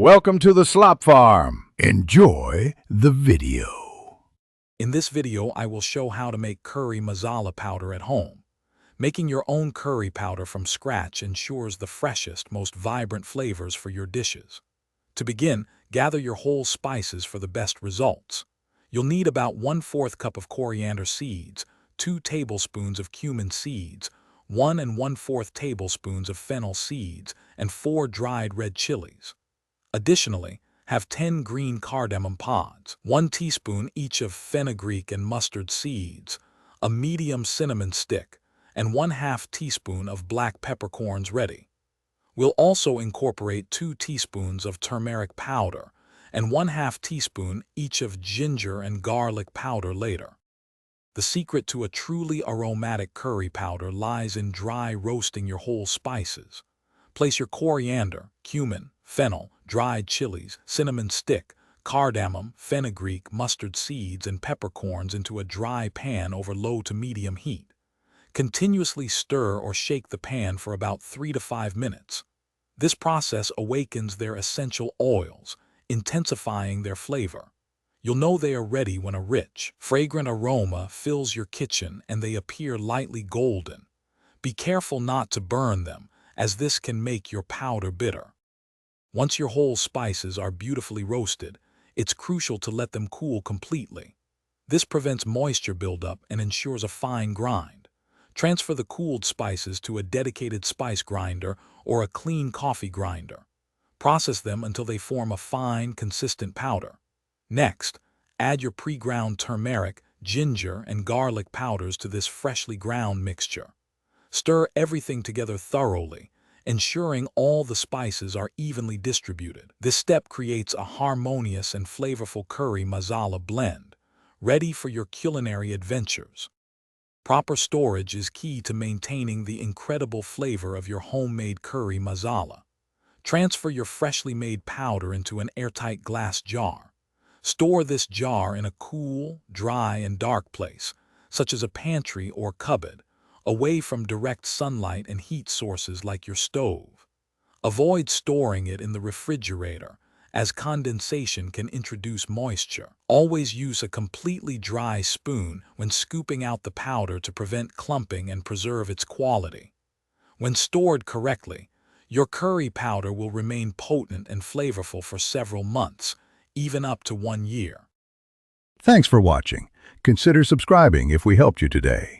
Welcome to the Slop Farm. Enjoy the video. In this video, I will show how to make curry masala powder at home. Making your own curry powder from scratch ensures the freshest, most vibrant flavors for your dishes. To begin, gather your whole spices for the best results. You'll need about 1/4 cup of coriander seeds, 2 tablespoons of cumin seeds, 1 1/4 tablespoons of fennel seeds, and 4 dried red chilies. Additionally, have 10 green cardamom pods, 1 teaspoon each of fenugreek and mustard seeds, a medium cinnamon stick, and 1/2 teaspoon of black peppercorns ready. We'll also incorporate 2 teaspoons of turmeric powder and 1/2 teaspoon each of ginger and garlic powder later. The secret to a truly aromatic curry powder lies in dry roasting your whole spices. Place your coriander, cumin, fennel, dried chilies, cinnamon stick, cardamom, fenugreek, mustard seeds, and peppercorns into a dry pan over low to medium heat. Continuously stir or shake the pan for about 3 to 5 minutes. This process awakens their essential oils, intensifying their flavor. You'll know they are ready when a rich, fragrant aroma fills your kitchen and they appear lightly golden. Be careful not to burn them, as this can make your powder bitter. Once your whole spices are beautifully roasted, it's crucial to let them cool completely. This prevents moisture buildup and ensures a fine grind. Transfer the cooled spices to a dedicated spice grinder or a clean coffee grinder. Process them until they form a fine, consistent powder. Next, add your pre-ground turmeric, ginger, and garlic powders to this freshly ground mixture. Stir everything together thoroughly, ensuring all the spices are evenly distributed. This step creates a harmonious and flavorful curry masala blend, ready for your culinary adventures. Proper storage is key to maintaining the incredible flavor of your homemade curry masala. Transfer your freshly made powder into an airtight glass jar. Store this jar in a cool, dry, and dark place, such as a pantry or cupboard, away from direct sunlight and heat sources like your stove. Avoid storing it in the refrigerator, as condensation can introduce moisture. Always use a completely dry spoon when scooping out the powder to prevent clumping and preserve its quality. When stored correctly, your curry powder will remain potent and flavorful for several months, even up to 1 year. Thanks for watching. Consider subscribing if we helped you today.